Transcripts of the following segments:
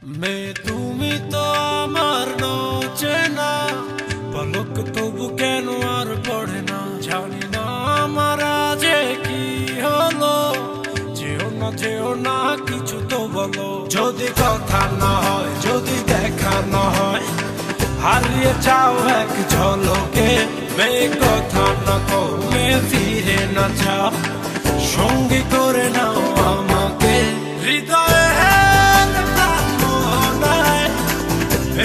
তুমি তো আমার চেনা পলক তবু কেন আর পড়ে না, জানি না আমার যে কি হলো। যেও না কিছু তো বলো, যদি কথা না হয়, যদি দেখা না হয়, হারিয়ে যাও এক ঝলকে। কথা না কমে ফিরে না যাও, সঙ্গী করে নাও আমাকে। হৃদয়ে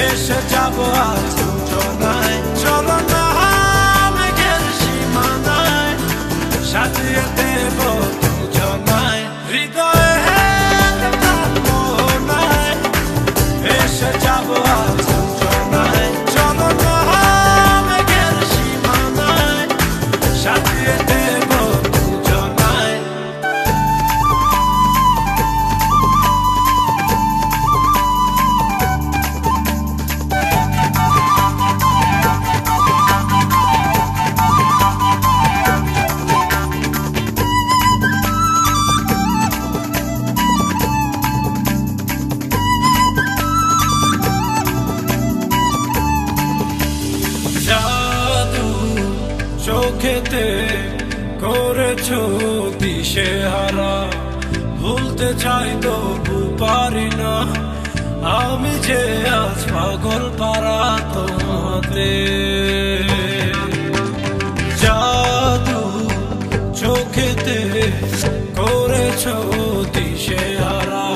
এসে যাবো আজ দুজনায়, চলো না মেঘের সীমানায়, সাজিয়ে দেব দুজনায়। হৃদয়ে এসে যাবো আজ দুজনায়, চলো না মেঘের সীমানায়, সাজিয়ে দেব দুজনায়। জাদু চোখেতে করেছো দিশেহারা, ভুলতে চাই তবু পারি না, আমি যে আজ পাগল পারা তোমাতে। জাদু চোখেতে করেছো দিশেহারা,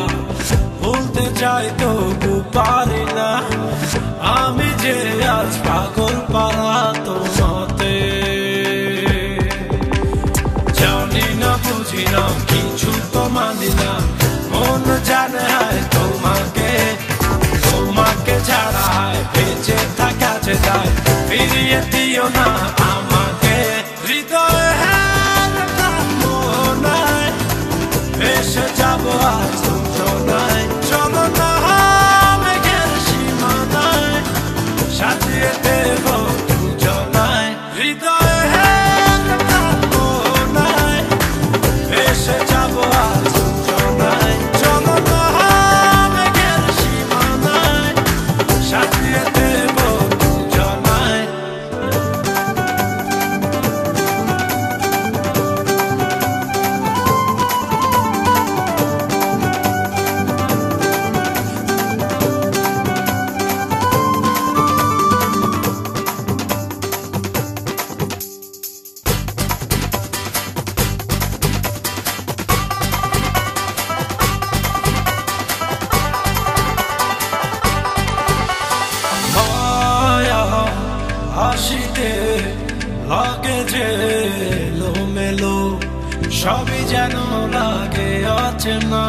ভুলতে চাই তবু পারি না, আমি যে আজ পাগল পারা তোমাতে। জানি না বুঝি না কিছু তো মানি না, মন জানে হায় তোমাকে, তোমাকে ছাড়া হায় বেঁচে থাকা যে যায়, ফিরিয়ে দিও না আমাকে। হৃদয়ে মনায় এসে যাবো আজ দুজনায়, চলো না মেঘের সীমানায়, সাজিয়ে দেব দুজনায়। হৃদয়ে মনায় এসে যাবো আজ দুজনায়, চলো না মেঘের সীমানায়, সাজিয়ে দেব দুজনায়। হাসিতে লাগে যে এলোমেলো, সবই যেন লাগে অচেনা,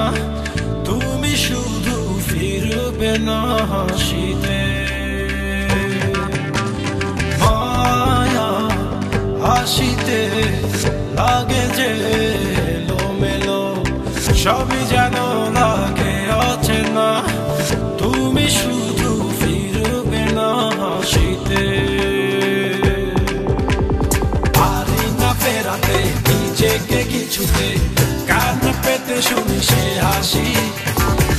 তুমি শুধু ফিরবে না হাসিতে। মায়া হাসিতে লাগে যে এলোমেলো, সবই যেন লাগে অচেনা, তুমি শুধু ফিরবে না হাসিতে। নিজেকে কিছুতে কান পেতে শুনি সে হাসি,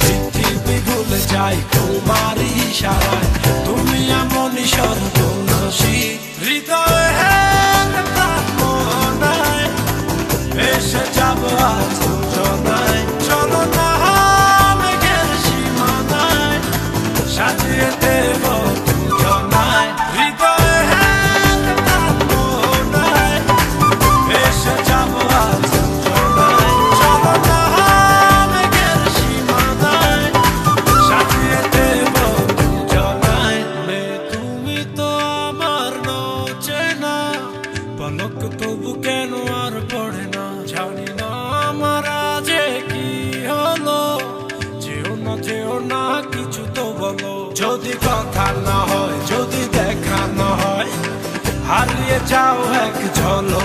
পৃথিবী ভুলে যাই তোমার ইশারায়, তুমি এমনই সর্বনাশী। হৃদয়ে মনায় এসে যাবো আজ দুজনায়, চলো না মেঘের সীমানায়, সাজিয়ে দেব দুজনায়। হৃদয়ে এসে যাবো আজ দুজনায়, চলো না মেঘের সীমানায়, সাজিয়ে দেব দুজনায়। তুমি তো আমার চেনা পলক তবু কেন আর পড়ে না, জানি না আমার যে কি হলো। যেও না কিছু তো বলো, যদি কথা না হয়, যদি দেখা না হয়, হারিয়ে যাও এক ঝলকে।